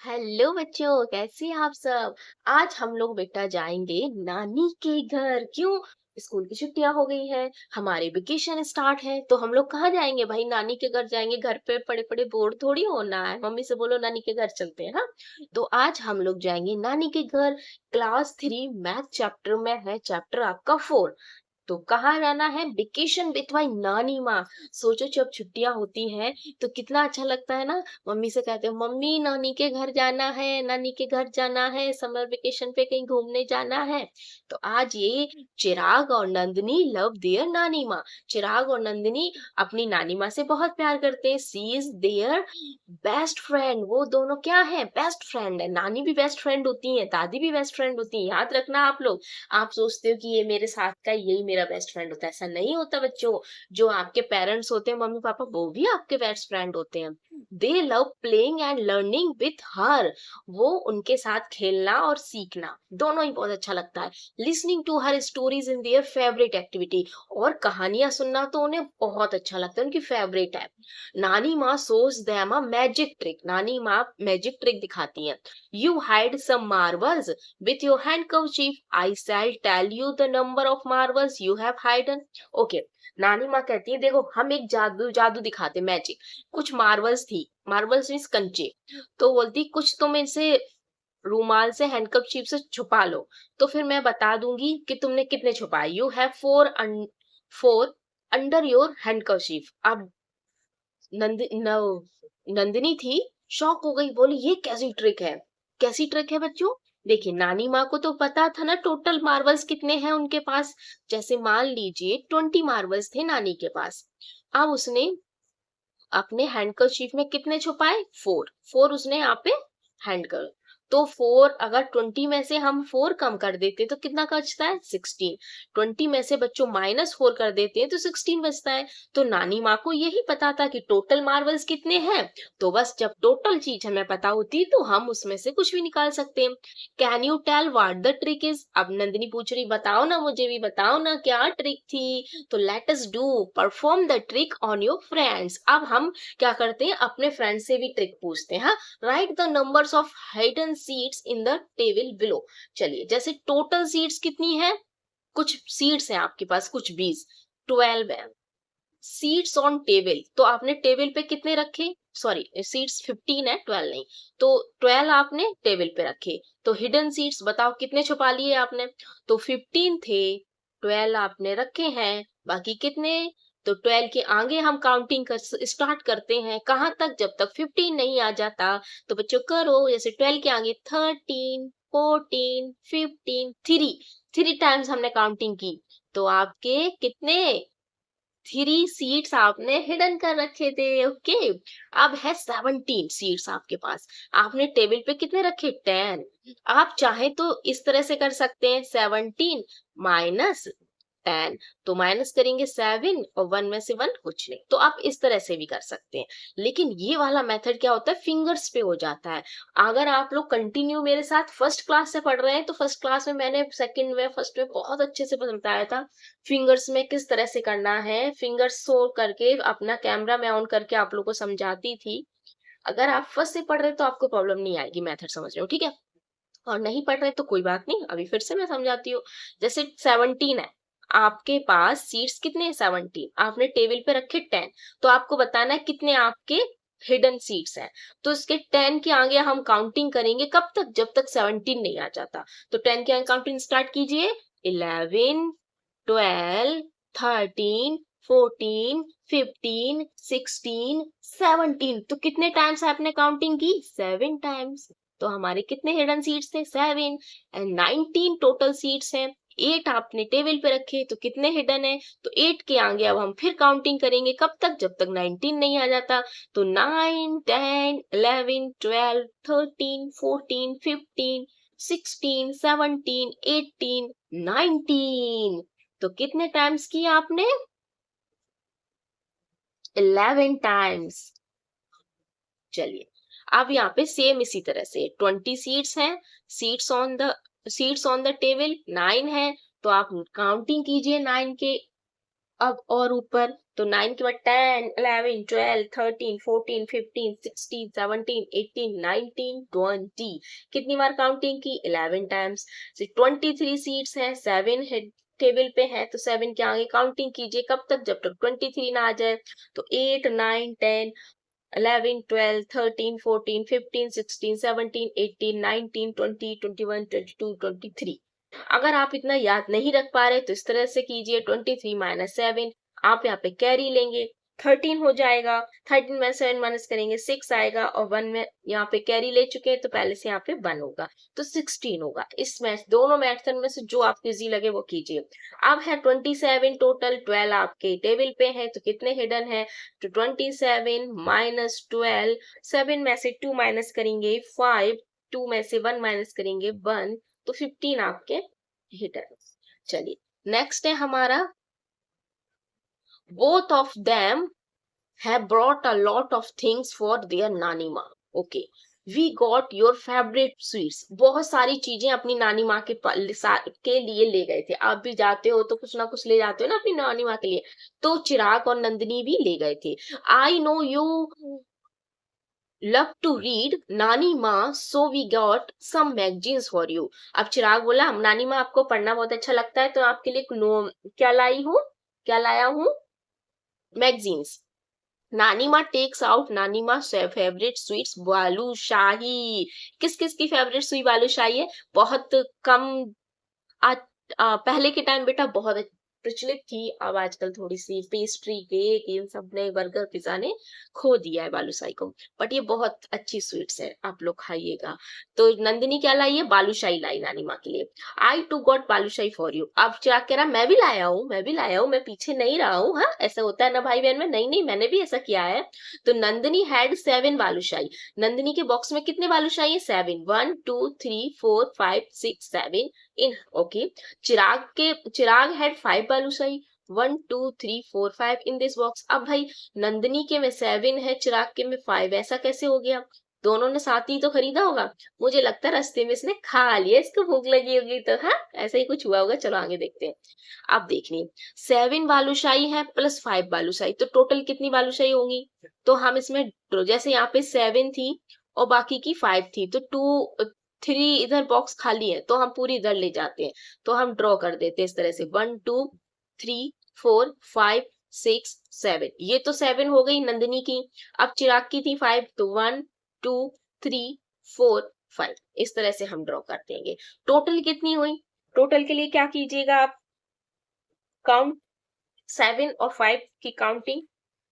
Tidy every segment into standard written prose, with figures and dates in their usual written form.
Hello बच्चों, कैसे हैं आप सब। आज हम लोग बेटा जाएंगे नानी के घर। क्यों? स्कूल की छुट्टियां हो गई हैं, हमारे वेकेशन स्टार्ट है, तो हम लोग कहाँ जाएंगे भाई? नानी के घर जाएंगे। घर पे पड़े पड़े बोर थोड़ी होना है। मम्मी से बोलो नानी के घर चलते हैं। हाँ, तो आज हम लोग जाएंगे नानी के घर। क्लास 3 मैथ चैप्टर में है, चैप्टर आपका 4। तो कहाँ जाना है? वेकेशन विथ माई नानी माँ। सोचो जब छुट्टियां होती हैं तो कितना अच्छा लगता है ना। मम्मी से कहते हो मम्मी नानी के घर जाना है, नानी के घर जाना है, समर वेकेशन पे कहीं घूमने जाना है। तो आज ये चिराग और नंदिनी लव देयर नानी माँ। चिराग और नंदिनी अपनी नानी माँ से बहुत प्यार करते हैं। सी इज देयर बेस्ट फ्रेंड। वो दोनों क्या है? बेस्ट फ्रेंड है। नानी भी बेस्ट फ्रेंड होती है, दादी भी बेस्ट फ्रेंड होती है। याद रखना आप लोग। आप सोचते हो कि ये मेरे साथ का यही मेरा बेस्ट फ्रेंड होता है, ऐसा नहीं होता बच्चों। जो आपके पेरेंट्स होते हैं, मम्मी पापा, वो भी आपके बेस्ट फ्रेंड होते हैं। दे love playing and learning with her. वो उनके साथ खेलना और सीखना दोनों ही बहुत अच्छा लगता है। Listening to her stories in their favourite activity. और कहानियां सुनना तो उन्हें बहुत अच्छा लगता है, उनकी फेवरेट है। नानी माँ shows them a magic trick. नानी माँ मैजिक ट्रिक दिखाती हैं। You hide some marbles with your handkerchief. I shall tell you the number of marbles you have hidden. Okay. नानी माँ कहती है देखो हम एक जादू जादू दिखाते, मैजिक। कुछ मार्बल्स थी, मार्बल्स मीन्स कंचे। तो बोलती कुछ तुम इसे रूमाल से, हैंडकरचीफ से छुपा लो, तो फिर मैं बता दूंगी कि तुमने कितने छुपाए। You have four under your handkerchief. अब नंदिनी थी, शॉक हो गई, बोली ये कैसी ट्रिक है? कैसी ट्रिक है बच्चों? देखिए नानी माँ को तो पता था ना टोटल मार्बल्स कितने हैं उनके पास। जैसे मान लीजिए 20 मार्बल्स थे नानी के पास। अब उसने अपने हैंडकरचीफ में कितने छुपाए? फोर। फोर उसने यहाँ पे हैंड कर। तो फोर, अगर 20 में से हम फोर कम कर देते तो कितना बचता है? 16। 20 में से बच्चों -4 कर देते हैं तो 16 बचता है। तो नानी माँ को यही पता था कि टोटल मार्बल्स कितने हैं। तो बस जब टोटल चीज हमें पता होती तो हम उसमें से कुछ भी निकाल सकते हैं। Can you tell what the trick is? अब नंदिनी पूछ रही बताओ ना, मुझे भी बताओ ना क्या ट्रिक थी। तो late us do perform the trick on your friends. अब हम क्या करते हैं? अपने फ्रेंड से भी ट्रिक पूछते हैं। हाँ, right the numbers of hidden seats in the table below. चलिए, जैसे टोटल सीट्स कितनी है? कुछ सीट्स हैं आपके पास, कुछ 20, 12 है। सीट्स ऑन टेबल, तो आपने टेबल पे कितने रखे? सॉरी, सीट्स 15 है, 12 नहीं। तो 12 आपने टेबल पे रखे। तो हिडन सीट्स बताओ कितने छुपा लिए आपने? तो 15 थे, 12 आपने रखे हैं, बाकी कितने? तो 12 के आगे हम काउंटिंग कर स्टार्ट करते हैं। कहाँ तक? जब तक 15 नहीं आ जाता। तो बच्चों करो, जैसे 12 के आगे 13, 14, 15, 3 टाइम्स हमने काउंटिंग की। तो आपके कितने? 3 सीट्स आपने हिडन कर रखे थे। ओके। अब है 17 सीट्स आपके पास। आपने टेबल पे कितने रखे? 10। आप चाहे तो इस तरह से कर सकते हैं, 17 माइनस 10। तो माइनस करेंगे 7 और 1 में से 1 कुछ नहीं। तो आप इस तरह से भी कर सकते हैं। लेकिन ये वाला मेथड क्या होता है? फिंगर्स पे हो जाता है। अगर आप लोग कंटिन्यू मेरे साथ फर्स्ट क्लास से पढ़ रहे हैं तो फर्स्ट क्लास में मैंने सेकंड में, फर्स्ट में बहुत अच्छे से बताया था फिंगर्स में किस तरह से करना है। फिंगर्स शो करके अपना कैमरा में ऑन करके आप लोग को समझाती थी। अगर आप फर्स्ट से पढ़ रहे हैं तो आपको प्रॉब्लम नहीं आएगी, मेथड समझ रहे हो, ठीक है। और नहीं पढ़ रहे तो कोई बात नहीं, अभी फिर से मैं समझाती हूँ। जैसे 17 है आपके पास, सीट्स कितने हैं? 17। आपने टेबल पे रखे 10। तो आपको बताना है कितने आपके हिडन सीट्स हैं। तो इसके 10 के आगे हम काउंटिंग करेंगे कब तक? जब तक 17 नहीं आ जाता। तो 10 के आगे काउंटिंग स्टार्ट कीजिए। 11, 12, 13, 14, 15, 16, 17। तो कितने टाइम्स आपने काउंटिंग की? 7 टाइम्स। तो हमारे कितने हिडन सीट्स थे? 7। एंड 19 टोटल सीट्स हैं। 8 आपने टेबल पे रखे, तो कितने हिडन है? तो 8 के आगे अब हम फिर काउंटिंग करेंगे कब तक? जब तक 19 नहीं आ जाता। तो 9, 10, 11, 12, 13, 14, 15, 16, 17, 18, 19। तो कितने टाइम्स किया आपने? 11 टाइम्स। चलिए, अब यहाँ पे सेम इसी तरह से 20 सीट्स हैं। सीट्स ऑन द टेबल 9 है। तो आप काउंटिंग कीजिए 9 के अब और ऊपर तो 9 के बाद 10, 11, 12, 13, 14, 15, 16, 17, 18, 19, 20 कितनी बार काउंटिंग की 11 टाइम्स। 23 सीट्स हैं, 7 हेड टेबल पे है तो 7 के आगे काउंटिंग कीजिए कब तक, जब तक 23 ना आ जाए। तो 8, 9, 10, 11, 12, 13, 14, 15, 16, 17, 18, 19, 20, 21, 22, 23। अगर आप इतना याद नहीं रख पा रहे तो इस तरह से कीजिए, 23 माइनस 7, आप यहाँ पे कैरी लेंगे 13 हो जाएगा, 13 में 7 माइनस करेंगे 6 आएगा, और 1 में यहाँ पे कैरी ले चुके हैं तो पहले से यहाँ पे 1 होगा तो 16 होगा। इस मैथ दोनों मेथड में से जो आपको इजी लगे वो कीजिए। अब है 27 टोटल, 12 आपके टेबल पे है तो कितने हिडन है, तो 27 माइनस 12, 7 में से 2 माइनस करेंगे 5, 2 में से 1 माइनस करेंगे 1, तो 15 आपके हिडन। चलिए नेक्स्ट है हमारा, both of them have brought a lot of things for their नानी माँ। Okay, we got your favorite sweets, बहुत सारी चीजें अपनी नानी माँ के लिए ले गए थे। आप भी जाते हो तो कुछ ना कुछ ले जाते हो ना अपनी नानी माँ के लिए, तो चिराग और नंदिनी भी ले गए थे। I know you love to read नानी माँ, so we got some magazines for you। अब चिराग बोला हम नानी माँ आपको पढ़ना बहुत अच्छा लगता है तो आपके लिए क्या लाई हूँ, क्या लाया हूँ, मैगजीन्स। नानी माँ टेक्स आउट नानी माँ फेवरेट स्वीट्स बालूशाही। किस किस की फेवरेट स्वीट बालूशाही है, बहुत कम पहले के टाइम बेटा बहुत प्रचलित थी, अब आजकल थोड़ी सी पेस्ट्री केक इन सब ने, बर्गर पिज्जा ने खो दिया है बालूशाही को, बट ये बहुत अच्छी स्वीट्स है, आप लोग खाइएगा। तो नंदिनी क्या लाई है, बालूशाही लाई नानी माँ के लिए। I too got balushahi for you. अब चिराग कह रहा मैं भी लाया हूँ, मैं भी लाया हूँ, मैं पीछे नहीं रहा हूँ। हाँ ऐसा होता है ना भाई बहन में, नहीं नहीं मैंने भी ऐसा किया है। तो नंदिनी हैड 7 बालूशाही, नंदिनी के बॉक्स में कितने बालूशाही है, 7, 1 2 3 4 5 6 7 इन। Okay, Chirag had 5 balushahi, 1 2 3 4 5 in this box. अब भाई नंदिनी के में 7 है, चिराग के में 5, ऐसा कैसे हो गया, दोनों ने साथ ही तो खरीदा होगा। मुझे लगता है रास्ते में इसने खा लिया, इसको भूख लगी होगी तो हाँ ऐसा ही कुछ हुआ होगा। चलो आगे देखते हैं। अब देखिए 7 बालूशाही है प्लस 5 बालूशाही, तो टोटल कितनी बालूशाही होंगी, तो हम इसमें जैसे यहाँ पे 7 थी और बाकी की 5 थी, तो 2 3 इधर बॉक्स खाली है तो हम पूरी इधर ले जाते हैं, तो हम ड्रॉ कर देते हैं इस तरह से 1 2 3 4 5 6 7, ये तो 7 हो गई नंदिनी की। अब चिराग की थी 5, तो 1 2 3 4 5, इस तरह से हम ड्रॉ कर देंगे। टोटल कितनी हुई, टोटल के लिए क्या कीजिएगा आप, काउंट 7 और 5 की काउंटिंग,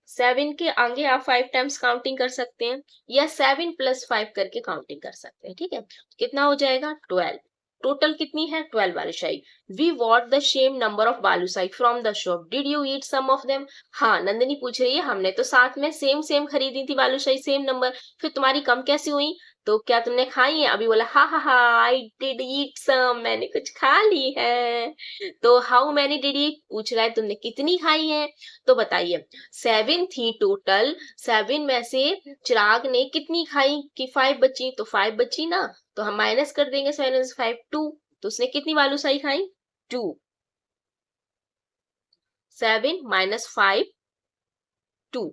7 के आगे आप 5 टाइम्स काउंटिंग कर सकते हैं या 7 प्लस 5 करके काउंटिंग कर सकते हैं। ठीक है, कितना हो जाएगा 12। टोटल कितनी है 12 balushahi. We bought the same number of balushahi from the shop, did you eat some of them. हाँ नंदिनी पूछ रही है हमने तो साथ में सेम सेम खरीदी थी बालूशाही, सेम नंबर, फिर तुम्हारी कम कैसी हुई, तो क्या तुमने खाई है, अभी बोला हा हा हा आई डिड ईट सम, मैंने कुछ खा ली है। तो हाउ मैनी डिड ईट पूछ रहा है तुमने कितनी खाई है, तो बताइए 7 थी टोटल, 7 में से चिराग ने कितनी खाई कि 5 बची, तो 5 बची ना, तो हम माइनस कर देंगे 7 से 5 2, तो उसने कितनी बालूशाही खाई 2, 7 माइनस 5 2।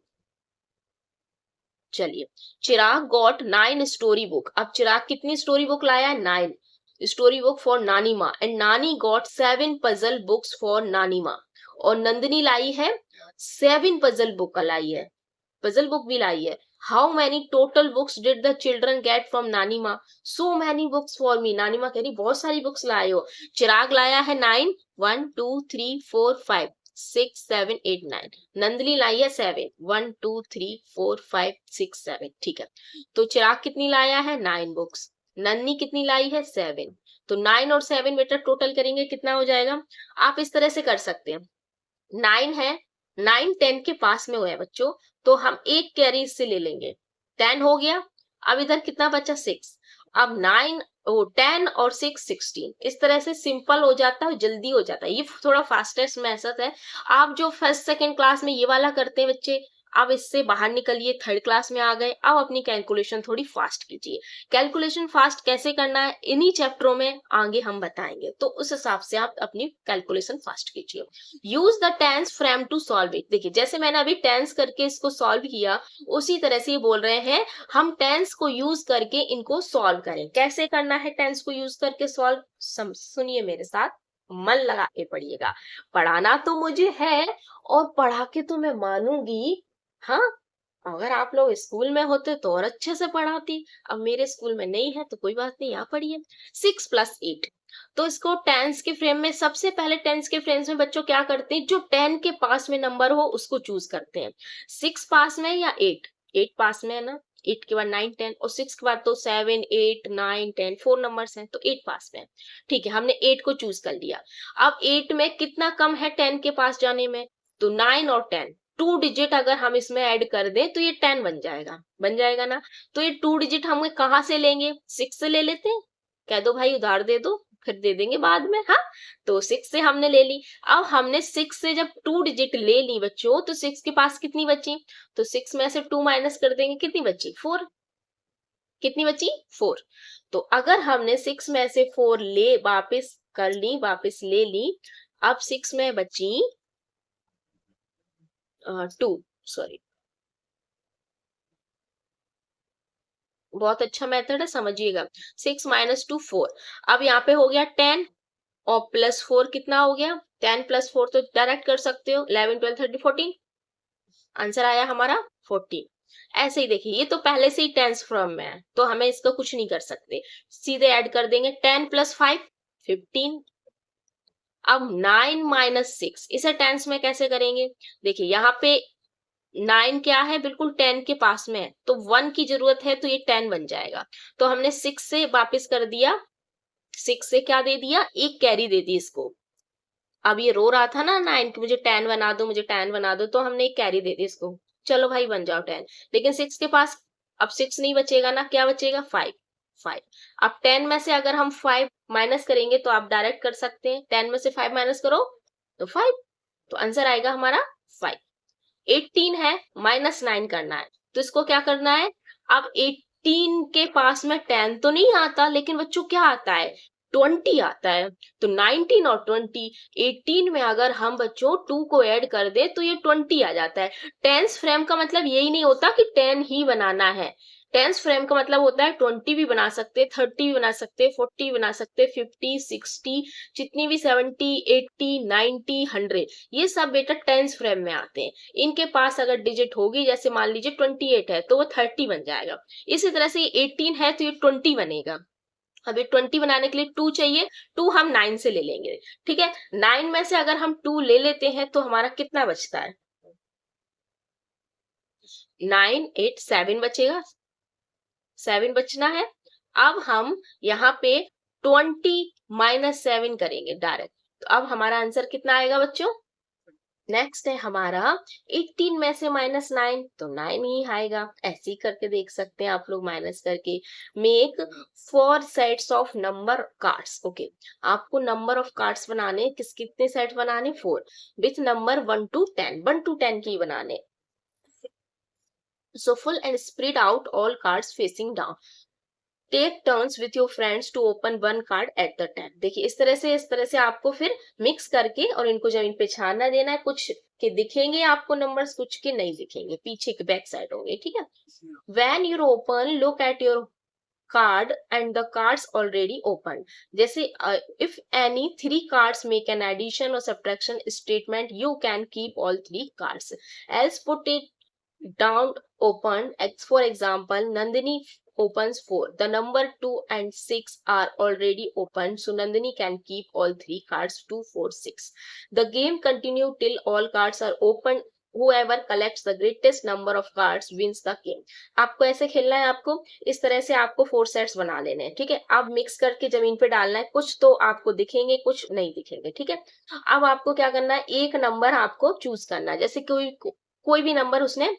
चलिए चिराग गॉट 9 स्टोरी बुक। अब चिराग कितनी स्टोरी बुक लाया है, 9 स्टोरी बुक फॉर नानी माँ, एंड नानी गॉट 7 पजल बुक्स फॉर नानी माँ। और नंदिनी लाई है 7 पजल बुक लाई है, पजल बुक भी लाई है। How many total books did the children get from नानी माँ, so many books for me. नानी माँ कह रही बहुत सारी बुक्स लाए हो। चिराग लाया है 9, 1 2 3 4 5 6 7 8 9, नंदिनी लाई है 7, 1 2 3 4 5 6 7। ठीक है, तो चिराग कितनी लाया है 9 बुक्स, नन्नी कितनी लाई है 7, तो 9 और 7 बेटा टोटल करेंगे कितना हो जाएगा। आप इस तरह से कर सकते हैं, 9 है, 9 10 के पास में हुआ है बच्चों, तो हम एक कैरी इससे ले लेंगे, 10 हो गया। अब इधर कितना बचा 6, अब 9 10 और 6 16, इस तरह से सिंपल हो जाता है, जल्दी हो जाता है, ये थोड़ा फास्टेस्ट मेथड है। आप जो फर्स्ट सेकंड क्लास में ये वाला करते हैं बच्चे, अब इससे बाहर निकलिए, थर्ड क्लास में आ गए, अब अपनी कैलकुलेशन थोड़ी फास्ट कीजिए। कैलकुलेशन फास्ट कैसे करना है इन्हीं चैप्टरों में आगे हम बताएंगे, तो उस हिसाब से आप अपनी कैलकुलेशन फास्ट कीजिए। Use the tens frame to solve it. देखिए जैसे मैंने अभी टेंस करके इसको सॉल्व किया, उसी तरह से ये बोल रहे हैं हम टेंस को यूज करके इनको सॉल्व करें। कैसे करना है टेंस को यूज करके सॉल्व, सुनिए मेरे साथ, मन लगा के पढ़िएगा। पढ़ाना तो मुझे है और पढ़ा के तो मैं मानूंगी। हाँ, अगर आप लोग स्कूल में होते तो और अच्छे से पढ़ाती, अब मेरे स्कूल में नहीं है तो कोई बात नहीं, यहाँ पढ़िए। 6 + 8, तो इसको टेंस के फ्रेम में, सबसे पहले टेंस के फ्रेम्स में बच्चों क्या करते हैं, जो 10 के पास में नंबर हो उसको चूज करते हैं। 6 पास में या 8, 8 पास में है ना, 8 के बाद 9 10 और 6 के बाद तो 7 8 9 10 4 नंबर्स हैं, तो 8 पास में है। ठीक है, हमने 8 को चूज कर लिया। अब 8 में कितना कम है 10 के पास जाने में, तो 9 और 10, 2 डिजिट अगर हम इसमें ऐड कर दें तो ये 10 बन जाएगा ना। तो ये 2 डिजिट हम कहाँ से लेंगे, 6 से ले लेते हैं। कह दो भाई उधार दे दो, फिर दे देंगे बाद में। हाँ, तो 6 से हमने ले ली। अब हमने 6 से जब 2 डिजिट ले ली बच्चों, तो 6 के पास कितनी बची, तो 6 में से 2 माइनस कर देंगे, कितनी बची 4। कितनी बची 4। तो अगर हमने 6 में से 4 ले वापस कर ली, वापस ले ली, अब 6 में बची 2, सॉरी, बहुत अच्छा मेथड है, समझिएगा। 6 - 2 4। अब यहाँ पे हो गया 10 और +4 कितना हो गया, 10 + 4 तो डायरेक्ट कर सकते हो, 11 12 13 14। आंसर आया हमारा 14। ऐसे ही देखिए, ये तो पहले से ही टेंस फ्रॉम में है तो हमें इसका कुछ नहीं कर सकते, सीधे ऐड कर देंगे। 10 + 5 15। अब 9 - 6 इसे टेंस में कैसे करेंगे, देखिए यहाँ पे 9 क्या है, बिल्कुल 10 के पास में है, तो 1 की जरूरत है तो ये 10 बन जाएगा। तो हमने 6 से वापस कर दिया, 6 से क्या दे दिया, एक कैरी दे दी इसको। अब ये रो रहा था ना 9 कि मुझे 10 बना दो, मुझे 10 बना दो, तो हमने एक कैरी दे दी इसको, चलो भाई बन जाओ 10। लेकिन 6 के पास अब 6 नहीं बचेगा ना, क्या बचेगा 5। 5। अब 10 में से अगर हम 5 माइनस करेंगे तो आप डायरेक्ट कर सकते हैं, 10 में से 5 माइनस करो तो 5, तो आंसर आएगा हमारा 5। 18 है, -9 करना है, तो इसको क्या करना है, अब 18 के पास में 10 तो नहीं आता, लेकिन बच्चों क्या आता है, 20 आता है। तो 19 और 20, 18 में अगर हम बच्चों 2 को ऐड कर दे तो ये 20 आ जाता है। टेंस फ्रेम का मतलब यही नहीं होता कि 10 ही बनाना है, टेंस फ्रेम का मतलब होता है 20 भी बना सकते, 30 भी बना सकते, 40 बना सकते, 50 60, जितनी भी 70 80 90 100, ये सब बेटा टेंस फ्रेम में आते हैं। इनके पास अगर डिजिट होगी, जैसे मान लीजिए 28 है तो वो 30 बन जाएगा। इसी तरह से 18 है तो ये 20 बनेगा। अब ये 20 बनाने के लिए 2 चाहिए, 2 हम 9 से ले लेंगे। ठीक है, 9 में से अगर हम 2 ले लेते हैं तो हमारा कितना बचता है, 9 8 7 बचेगा, 7 बचना है। अब हम यहाँ पे 20 - 7 करेंगे डायरेक्ट, तो अब हमारा आंसर कितना आएगा बच्चों। नेक्स्ट है हमारा 18 में से -9, तो 9 ही आएगा। ऐसे ही करके देख सकते हैं आप लोग माइनस करके। Make 4 sets of number cards. Okay, आपको नंबर ऑफ कार्ड्स बनाने, कितने सेट बनाने, 4, विथ नंबर 1 to 10, 1 to 10 की बनाने। So full and spread out all cards facing down. Take turns with your friends to open one card at the time. देखिए इस तरह से आपको फिर मिक्स करके और इनको जमीन पे छानना देना है। कुछ के दिखेंगे आपको नंबर्स, कुछ के नहीं दिखेंगे, पीछे के बैक साइड होंगे। ठीक है, when you open look at your card and the cards already open. जैसे if any 3 cards make an addition और subtraction statement, you can keep all 3 cards, else put it down open. For example, Nandini opens 4. The number 2 and 6 are already open, so Nandini can keep all 3 cards, 2 4 6. The game continue till all cards are open. Whoever collects the greatest number of cards wins the game. आपको ऐसे खेलना है, आपको इस तरह से आपको 4 sets बना लेने हैं। ठीक है, अब मिक्स करके जमीन पे डालना है, कुछ तो आपको दिखेंगे कुछ नहीं दिखेंगे। ठीक है, अब आपको क्या करना है, एक नंबर आपको चूज करना है। जैसे कोई भी नंबर उसने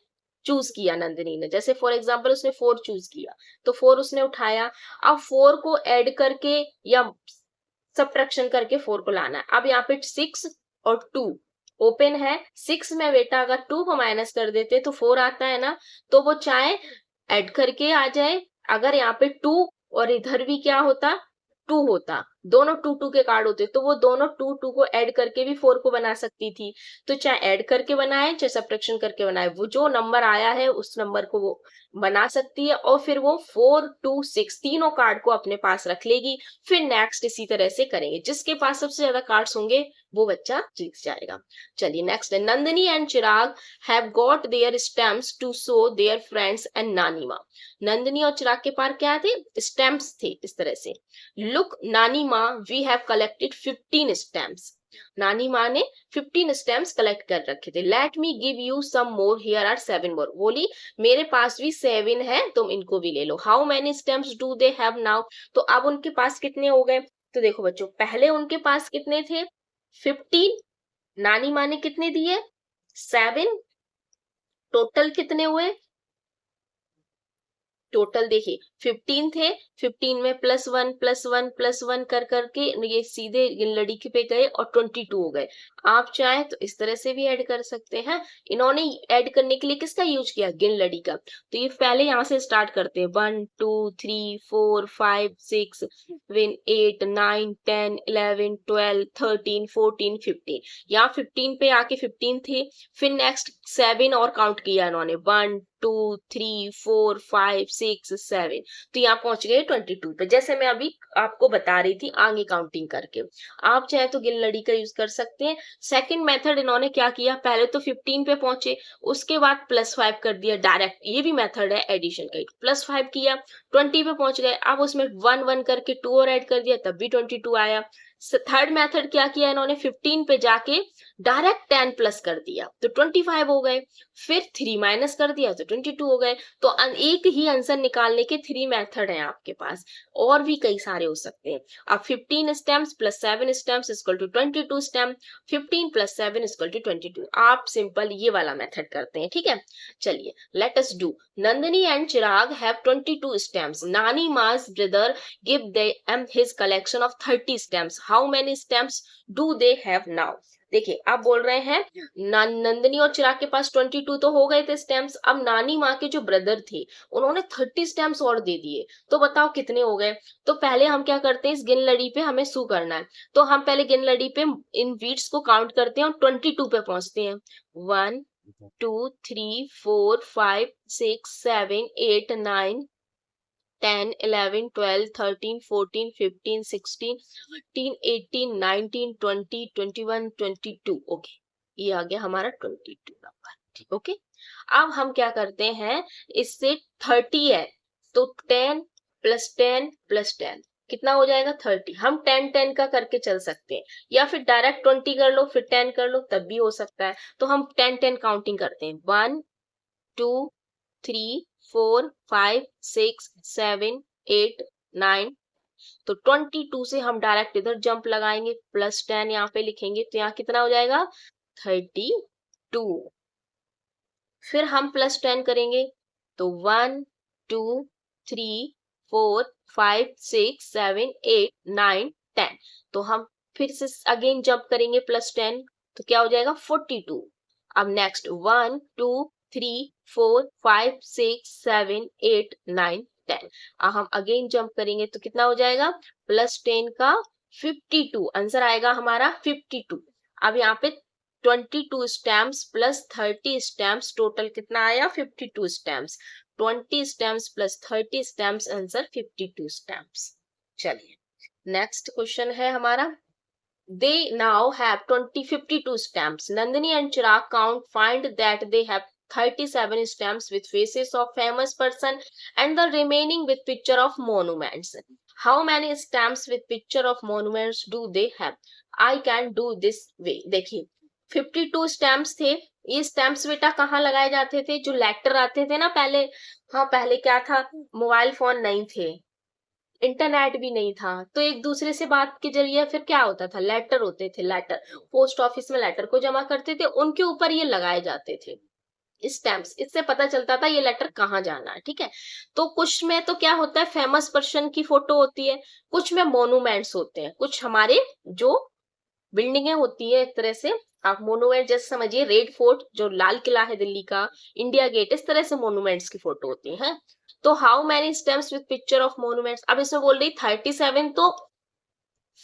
चूज किया नंदिनी ने, जैसे फॉर एग्जांपल उसने 4 चूज किया, तो 4 उसने उठाया। अब 4 को ऐड करके या सब्ट्रैक्शन करके 4 को लाना है। अब यहाँ पे 6 और 2, ओपन है। 6 में बेटा अगर 2 को माइनस कर देते तो 4 आता है ना, तो वो चाहे ऐड करके आ जाए, अगर यहाँ पे 2 और इधर भी क्या होता 2 होता, दोनों 2 2 के कार्ड होते, तो वो दोनों 2 2 को ऐड करके भी 4 को बना सकती थी। तो चाहे ऐड करके बनाए चाहे सब्ट्रैक्शन करके बनाए, वो जो नंबर आया है उस नंबर को वो बना सकती है, और फिर वो 4 2 6 तीनों कार्ड को अपने पास रख लेगी। फिर नेक्स्ट इसी तरह से करेंगे, जिसके पास सबसे ज्यादा कार्ड्स होंगे वो बच्चा जीत जाएगा। चलिए नेक्स्ट है, Nandini and Chirag have got their stamps to show their friends and नानी माँ। नंदिनी और चिराग के पास क्या थे, स्टैम्प्स थे। इस तरह से, लुक नानी माँ वी हैव कलेक्टेड 15 स्टैम्प्स। नानी माँ ने 15 स्टैम्प्स कलेक्ट कर रखे थे। Let me give you some more, here are 7 more. बोली मेरे पास भी 7 है, तुम इनको भी ले लो। How many stamps do they have now. तो अब उनके पास कितने हो गए, तो देखो बच्चों, पहले उनके पास कितने थे 15, नानी माँ ने कितने दिए 7, टोटल कितने हुए, टोटल देखिए 15 थे, 15 में +1 +1 +1 कर करके ये सीधे लड़की पे गए और 22 हो गए। आप चाहे तो इस तरह से भी ऐड कर सकते हैं। इन्होंने ऐड करने के लिए किसका यूज किया, गिन लड़ी का। तो ये पहले यहाँ से स्टार्ट करते हैं, 1 2 3 4 5 6 7 8 9 10 11 12 13 14 15। यहाँ 15 पे आके 15 थे, फिर नेक्स्ट 7 और काउंट किया इन्होंने, 1 2 3 4 5 6 7, तो यहाँ पहुंच गए 22 पे, जैसे मैं अभी आपको बता रही थी आगे काउंटिंग करके। आप चाहे तो गिन लड़ी का यूज कर सकते हैं। सेकंड मेथड इन्होंने क्या किया, पहले तो 15 पे पहुंचे, उसके बाद +5 कर दिया डायरेक्ट, ये भी मेथड है एडिशन का। +5 किया, 20 पे पहुंच गए, अब उसमें 1 1 करके 2 और ऐड कर दिया, तब भी 22 आया। थर्ड मेथड क्या किया इन्होंने, 15 पे जाके डायरेक्ट 10 प्लस कर दिया तो 25 हो गए, फिर 3 माइनस कर दिया तो 22 हो गए। तो एक ही आंसर निकालने के 3 मेथड हैं आपके पास, और भी कई सारे हो सकते हैं। अब 15 stamps plus 7 stamps equal to 22 stamp, 15 plus 7 equal to 22। आप सिंपल ये वाला मेथड करते हैं, ठीक है। चलिए let us do, Nandini and Chirag have 22 stamps, Nani Ma's brother give them his collection of 30 stamps, how many stamps do they have now. देखिए आप बोल रहे हैं नंदिनी और चिराग के पास 22 तो हो गए थे स्टैम्प्स, अब नानी माँ के जो ब्रदर थे उन्होंने 30 स्टैम्प्स और दे दिए, तो बताओ कितने हो गए। तो पहले हम क्या करते हैं, इस गिन लड़ी पे हमें सू करना है, तो हम पहले गिन लड़ी पे इन बीट्स को काउंट करते हैं और 22 पे पहुंचते हैं। 1 2 3 4 5 6 7 8 9 10 11 12 13 14 15 16 17 18 19 20 21 22। ओके, ये आ गया हमारा 22 नंबर, ठीक। ओके, अब हम क्या करते हैं, इससे 30 है तो 10 + 10 + 10 कितना हो जाएगा 30। हम 10 10 का करके चल सकते हैं, या फिर डायरेक्ट 20 कर लो फिर 10 कर लो, तब भी हो सकता है। तो हम 10 10 काउंटिंग करते हैं, 1 2 3 4 5 6 7 8 9। तो 22 से हम डायरेक्ट इधर जंप लगाएंगे, +10 यहाँ पे लिखेंगे, तो यहाँ कितना हो जाएगा 32। फिर हम +10 करेंगे, तो 1 2 3 4 5 6 7 8 9 10। तो हम फिर से अगेन जंप करेंगे +10, तो क्या हो जाएगा 42। अब नेक्स्ट 1 2 3 4 5 6 7 8 9 10। अब हम अगेन जंप करेंगे तो कितना हो जाएगा +10 का 52, आंसर आएगा हमारा 52। अब यहाँ पे 22 स्टैम्प्स प्लस 30 स्टैम्प्स, टोटल कितना आया 52 stamps. 20 stamps plus 30 stamps, answer 52 stamps. चलिए नेक्स्ट क्वेश्चन है हमारा, they now have 52 stamps. Nandini and Chirag count find that they have 37 stamps with faces of famous person and the remaining with picture of monuments. How many stamps with picture of monuments do they have? I can do this way. देखिए 52 stamps थे, ये stamps बेटा कहाँ लगाए जाते थे, जो letter आते थे ना पहले। हाँ पहले क्या था, मोबाइल फोन नहीं थे, इंटरनेट भी नहीं था, तो एक दूसरे से बात के जरिए फिर क्या होता था, लेटर होते थे, लेटर पोस्ट ऑफिस में लेटर को जमा करते थे, उनके ऊपर ये लगाए जाते थे स्टैम्प्स, इससे पता चलता था ये लेटर कहाँ जाना है, ठीक है। तो कुछ में तो क्या होता है फेमस पर्सन की फोटो होती है, कुछ में मोन्यूमेंट्स होते हैं, कुछ हमारे जो बिल्डिंगें होती है एक तरह से आप मोन्यूमेंट जैसे समझिए, रेड फोर्ट जो लाल किला है दिल्ली का, इंडिया गेट, इस तरह से मोन्यूमेंट्स की फोटो होती है। तो how many stamps with picture of monuments, अब इसमें बोल रही 37 तो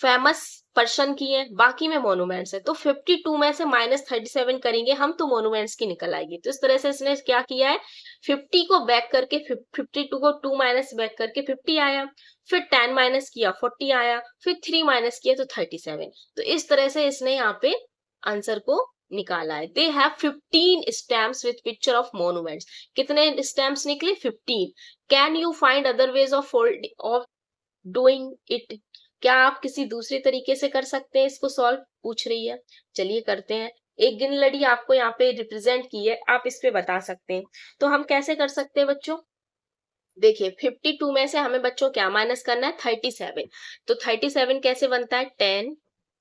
फेमस पर्सन की है, बाकी में मोन्यूमेंट्स है, तो 52 में से -37 करेंगे हम तो मोन्यूमेंट्स की निकल आएगी। तो इस तरह से इसने क्या किया है, 50 को बैक करके 52 को 2 माइनस बैक करके 50 आया, फिर 10 माइनस किया 40 आया, फिर 3 माइनस किया तो 37। तो इस तरह से इसने यहाँ पे आंसर को निकाला है। They have 15 stamps with picture of monuments. कितने स्टैम्प्स निकले? 15। Can you find other ways of doing it, क्या आप किसी दूसरे तरीके से कर सकते हैं इसको सॉल्व, पूछ रही है। चलिए करते हैं। एक गिन लड़ी आपको यहाँ पे रिप्रेजेंट की है, आप इस पे बता सकते हैं। तो हम कैसे कर सकते हैं बच्चों, देखिए 52 में से हमें बच्चों क्या माइनस करना है, 37। तो 37 कैसे बनता है, 10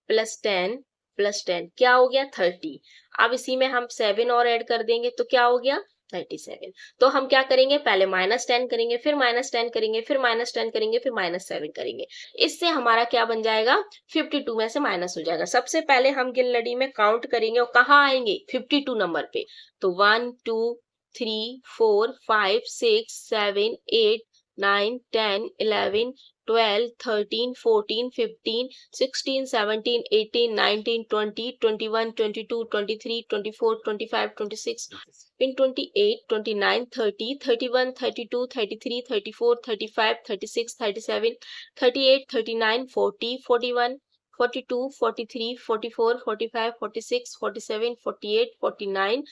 प्लस 10 प्लस 10 क्या हो गया, 30। अब इसी में हम 7 और ऐड कर देंगे तो क्या हो गया, 37। तो हम क्या करेंगे, पहले -10 करेंगे, फिर -10 करेंगे, फिर -10 करेंगे, फिर -7 करेंगे। इससे हमारा क्या बन जाएगा, 52 में से माइनस हो जाएगा। सबसे पहले हम गिन लड़ी में काउंट करेंगे और कहाँ आएंगे, 52 नंबर पे। तो 1 2 3 4 5 6 7 8 9 10 11 12 13 14 15 16 17 18 19 20 21 22 23 24 25 26 28 29 30 31 32 33 34 35 36 37 38 39 40 41 42 43 44 45 46 47 48 49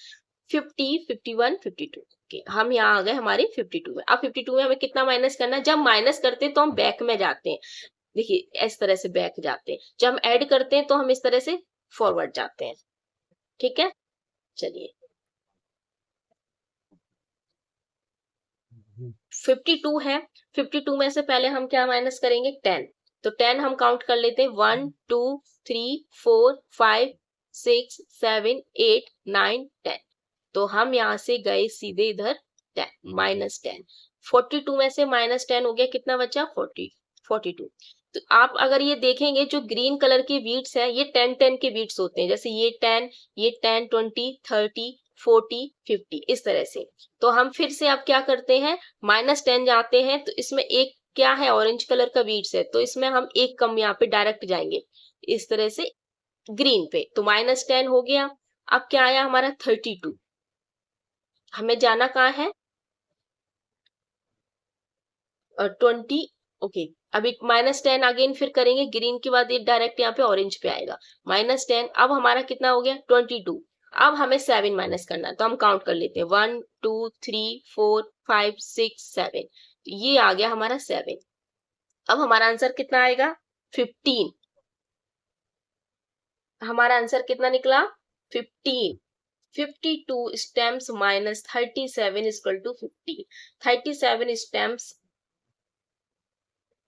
50 51 52। ओके, हम यहाँ आ गए हमारे 52 में। अब 52 में हमें कितना माइनस करना है, जब माइनस करते हैं तो हम बैक में जाते हैं, देखिए इस तरह से बैक जाते हैं। जब हम ऐड करते हैं तो हम इस तरह से फॉरवर्ड जाते हैं। ठीक है, चलिए 52 है, 52 में से पहले हम क्या माइनस करेंगे, 10। तो 10 हम काउंट कर लेते हैं, 1 2 3 4 5 6 7 8 9 10। तो हम यहाँ से गए सीधे इधर 10 -10। 42 में से -10 हो गया, कितना बचा, 42। तो आप अगर ये देखेंगे जो ग्रीन कलर के बीट्स है ये 10-10 के बीट्स होते हैं, जैसे ये 10 20 30 40 50 इस तरह से। तो हम फिर से अब क्या करते हैं, -10 जाते हैं, तो इसमें एक क्या है, ऑरेंज कलर का बीट्स है, तो इसमें हम एक कम यहाँ पे डायरेक्ट जाएंगे इस तरह से ग्रीन पे। तो -10 हो गया। अब क्या आया हमारा 32, हमें जाना कहाँ है, 20। ओके, अभी -10 अगेन फिर करेंगे, ग्रीन के बाद ये डायरेक्ट यहाँ पे ऑरेंज पे आएगा, -10। अब हमारा कितना हो गया, 22। अब हमें 7 माइनस करना है, तो हम काउंट कर लेते हैं, 1 2 3 4 5 6 7। ये आ गया हमारा 7। अब हमारा आंसर कितना आएगा, 15। हमारा आंसर कितना निकला, 15। 52 stamps minus 37 equal to 50। 37 stamps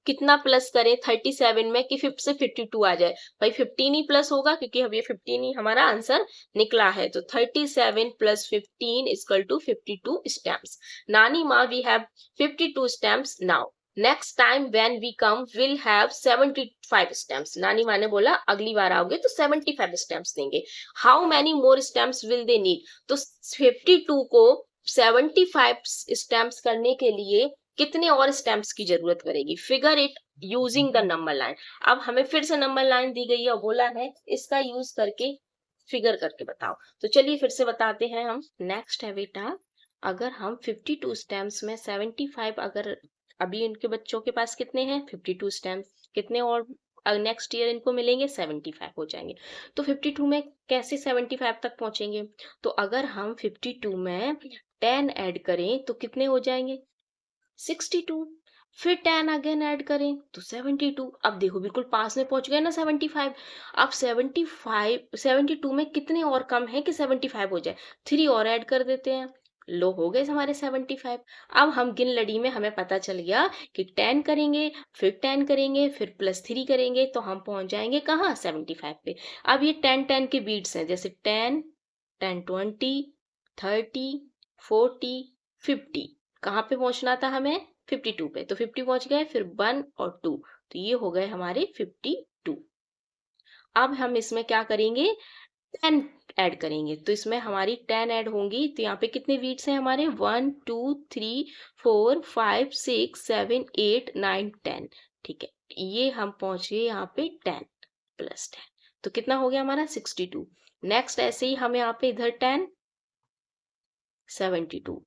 कितना प्लस करें 37 में कि 5 से 52 आ जाए, भाई 15 ही प्लस होगा क्योंकि अब ये 15 ही हमारा आंसर निकला है। तो 37 प्लस 15 इक्वल टू 52 स्टैम्प्स। नानी माँ we have 52 stamps now, next time when we come will have 75 stamps. नानी माँ ने बोला अगली बार आओगे तो 75 स्टैम्प्स देंगे। How many more stamps will they need, तो 52 को 75 स्टैम्प्स करने के लिए कितने और स्टैम्प्स की जरूरत पड़ेगी, figure it using the number line. अब हमें फिर से नंबर लाइन दी गई है और बोला है इसका यूज करके फिगर करके बताओ। तो चलिए फिर से बताते हैं हम। नेक्स्ट है बेटा, अगर हम 52 स्टैम्प्स में 75, अगर अभी इनके बच्चों के पास कितने हैं 52 स्टैम्प्स, कितने और नेक्स्ट ईयर इनको मिलेंगे 75 हो जाएंगे। तो 52 में कैसे 75 तक पहुंचेंगे, तो अगर हम 52 में 10 ऐड करें तो कितने हो जाएंगे 62, फिर 10 अगेन ऐड करें तो 72। अब देखो बिल्कुल पास में पहुंच गए ना 75। अब 72 में कितने और कम है कि 75 हो जाए, 3 और ऐड कर देते हैं, लो हो गए हमारे 75। अब हम गिन लड़ी में हमें पता चल गया कि 10 करेंगे, फिर 10 करेंगे, फिर +3 करेंगे तो हम पहुंच जाएंगे कहाँ 75 पे। अब ये 10-10 के बीट्स हैं, जैसे 10 10 20 30 40 50। कहाँ पे पहुंचना था हमें 52 पे, तो 50 पहुंच गए, फिर 1 और 2, तो ये हो गए हमारे 52। अब हम इसमें क्या करेंगे, 10 ऐड करेंगे, तो इसमें हमारी 10 ऐड होंगी। तो यहाँ पे कितने वीट्स हैं हमारे, 1 2 3 4 5 6 7 8 9 10। ठीक है, ये हम पहुंचे यहाँ पे 10 प्लस 10, तो कितना हो गया हमारा 62। नेक्स्ट ऐसे ही हम यहाँ पे इधर 10 72।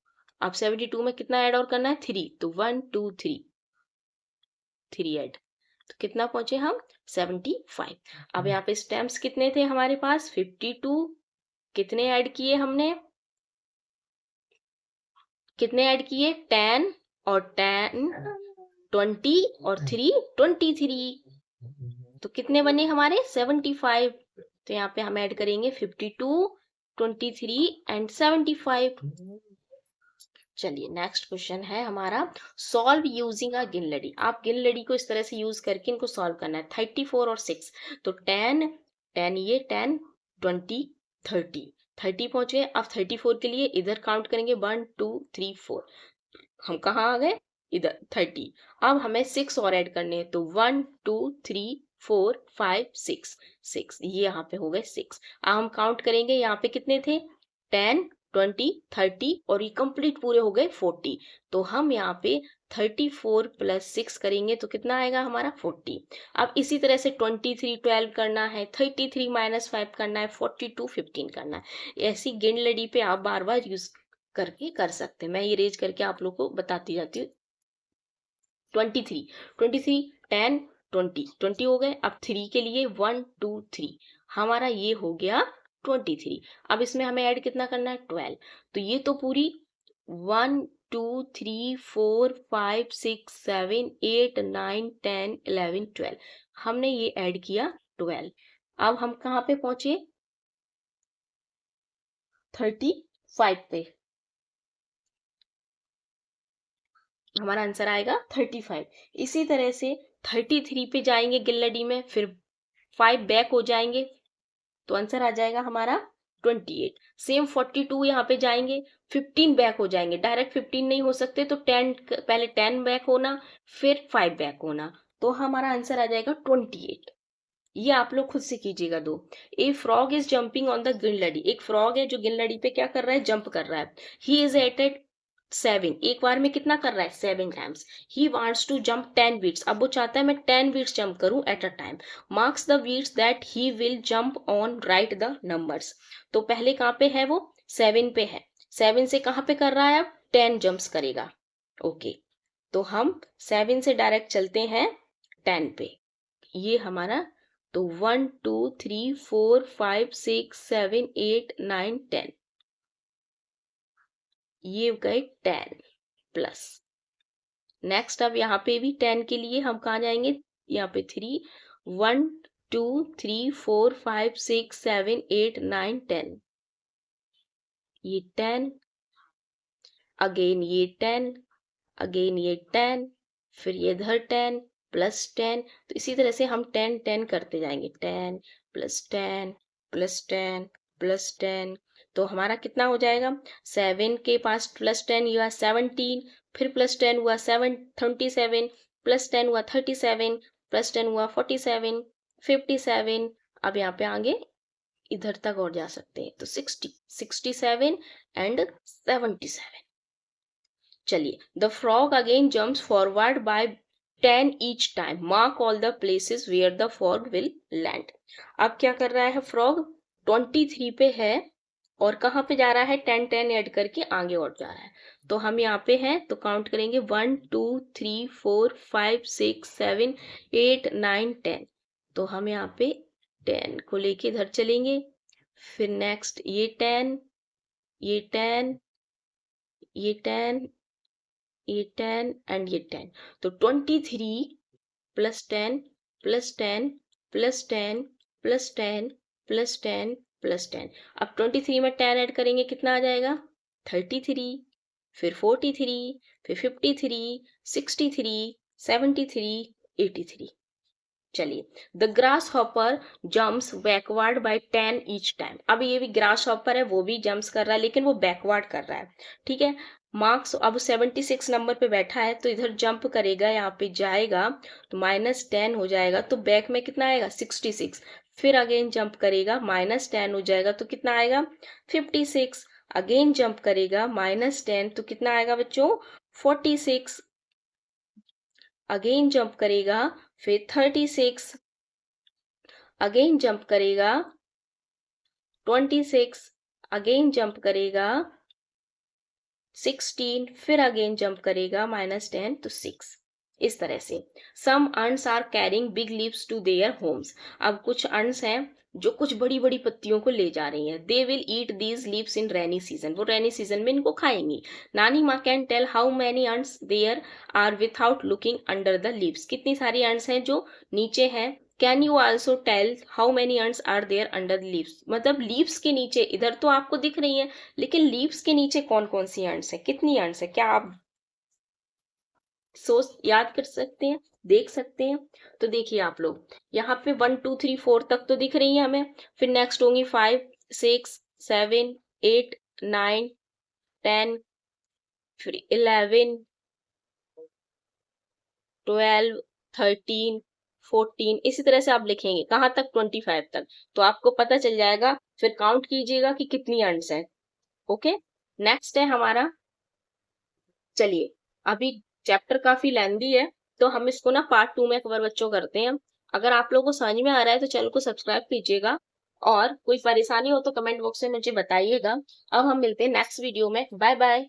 अब 72 में कितना ऐड और करना है, 3, तो 1 2 3 3 ऐड, तो कितना पहुंचे हम 75। अब यहाँ पे स्टेम्स कितने थे हमारे पास, 52। कितने ऐड किए हमने, कितने ऐड किए, 10 और 10 20 और 3 23, तो कितने बने हमारे 75। तो यहाँ पे हम ऐड करेंगे 52 23 एंड 75। चलिए नेक्स्ट क्वेश्चन है हमारा, सॉल्व यूजिंग अ गिनलड़ी। आप गिनलड़ी को इस तरह से यूज करके इनको सॉल्व करना है, 34 और 6, तो 10 10 ये 10 20 30 30 पहुंचे। अब 34 के लिए इधर काउंट करेंगे 1 2 3 4, हम कहाँ आ गए, इधर 30। अब हमें 6 और ऐड करने हैं, तो 1 2 3 4 5 6 6, ये यहाँ पे हो गए 6। अब हम काउंट करेंगे यहाँ पे कितने थे, 10 20 30 और ये कंप्लीट पूरे हो गए 40। तो हम यहाँ पे 34 प्लस 6 करेंगे तो कितना आएगा हमारा 40। अब इसी तरह से 23 12 करना है, 33 माइनस 5 करना है, 42 15 करना है। ऐसी गिन लड़ी पे आप बार बार यूज करके कर सकते हैं, मैं ये रेज करके आप लोग को बताती जाती हूँ। 23 23 10 20 20 हो गए। अब 3 के लिए 1 2 3, हमारा ये हो गया 23। अब इसमें हमें ऐड कितना करना है, 12। तो ये तो पूरी 1 2 3 4 5 6 7 8 9 10 11 12, हमने ये ऐड किया 12। अब हम कहाँ पे पहुंचे, 35 पे, हमारा आंसर आएगा 35। इसी तरह से 33 पे जाएंगे गिल्लड़ी में, फिर 5 बैक हो जाएंगे, तो आंसर आ जाएगा हमारा 28। सेम 42 यहाँ पे जाएंगे, 15 बैक हो जाएंगे, डायरेक्ट 15 नहीं हो सकते, तो 10 पहले 10 बैक होना, फिर 5 बैक होना, तो हमारा आंसर आ जाएगा 28। ये आप लोग खुद से कीजिएगा दो। A frog is jumping on the गिनलड़ी, एक फ्रॉग है जो गिनलड़ी पे क्या कर रहा है, जंप कर रहा है। ही इज एट 7, एक बार में कितना कर रहा है, 7 times. He wants to jump 10 beats, अब वो चाहता है मैं 10 बीट्स जंप करूं at a time. Marks the beats that he will jump on, write the numbers. तो पहले कहाँ पे है वो, 7 पे है, 7 से कहाँ पे कर रहा है, अब 10 जंप्स करेगा। ओके, तो हम 7 से डायरेक्ट चलते हैं 10 पे, ये हमारा, तो 1 2 3 4 5 6 7 8 9 10, ये गए 10 प्लस। नेक्स्ट अब यहाँ पे भी 10 के लिए हम कहाँ जाएंगे, यहाँ पे 3 1 2 3 4 5 6 7 8 9 10, ये 10, अगेन ये 10, अगेन ये 10, फिर ये इधर 10 प्लस 10। तो इसी तरह से हम 10 10 करते जाएंगे, 10 प्लस 10 प्लस 10 प्लस 10, तो हमारा कितना हो जाएगा, 7 के पास प्लस 10 हुआ 17, फिर प्लस 10 हुआ 27, प्लस 10 हुआ 37, प्लस 10 हुआ 47 57। अब यहाँ पे आगे इधर तक और जा सकते हैं, तो 60 67 एंड 77। चलिए, the frog again jumps forward by 10 each time, mark all the places where the frog will land. अब क्या कर रहा है फ्रॉग, 23 पे है और कहाँ पे जा रहा है, 10 10 ऐड करके आगे और जा रहा है। तो हम यहाँ पे हैं तो काउंट करेंगे 1 2 3 4 5 6 7 8 9 10, तो हम यहाँ पे 10 को लेके इधर चलेंगे, फिर नेक्स्ट ये 10 ये 10 ये 10 ये 10 एंड ये 10, तो 23 plus 10 plus 10 plus 10 plus 10 plus 10 plus 10। अब 23 में 10 ऐड करेंगे कितना आ जाएगा, 33, फिर 43, फिर 53 63 73 83। चलिए, the grasshopper jumps backward by 10 each time. अब ये भी ग्रास हॉपर है, वो भी जम्प्स कर रहा है लेकिन वो बैकवर्ड कर रहा है, ठीक है। मार्क्स अब 76 नंबर पे बैठा है, तो इधर जंप करेगा, यहाँ पे जाएगा तो -10 हो जाएगा, तो बैक में कितना आएगा 66, फिर अगेन जंप करेगा, -10 हो जाएगा तो कितना आएगा 56। अगेन जंप करेगा -10 तो कितना आएगा बच्चों 46। अगेन जंप करेगा फिर 36। अगेन जंप करेगा 26। अगेन जंप करेगा 16। फिर अगेन जंप करेगा -10 तो 6। इस तरह से some ants are carrying big leaves to their homes. अब कुछ अंट्स हैं जो कुछ बड़ी बड़ी पत्तियों को ले जा रही हैं। They will eat these leaves in rainy season, वो रेनी सीजन में इनको खाएंगी। Nani Ma can tell how many ants there are without looking under the leaves, कितनी सारी अंट्स हैं जो नीचे हैं। Can you also tell how many ants are there under the leaves, मतलब लीव्स के नीचे, इधर तो आपको दिख रही है लेकिन लीव्स के नीचे कौन कौन सी अंट्स है, कितनी अंट्स है, क्या आप सोच याद कर सकते हैं, देख सकते हैं। तो देखिए आप लोग यहाँ पे 1 2 3 4 तक तो दिख रही है हमें, फिर नेक्स्ट होंगी 5 6 7 8 9 10, फिर 11 12 13 14, इसी तरह से आप लिखेंगे कहाँ तक 25 तक, तो आपको पता चल जाएगा। फिर काउंट कीजिएगा कि कितनी अंड्स हैं। ओके, नेक्स्ट है हमारा, चलिए अभी चैप्टर काफी लेंदी है तो हम इसको ना पार्ट 2 में कवर बच्चों करते हैं। अगर आप लोगों को समझ में आ रहा है तो चैनल को सब्सक्राइब कीजिएगा, और कोई परेशानी हो तो कमेंट बॉक्स में मुझे बताइएगा। अब हम मिलते हैं नेक्स्ट वीडियो में, बाय बाय।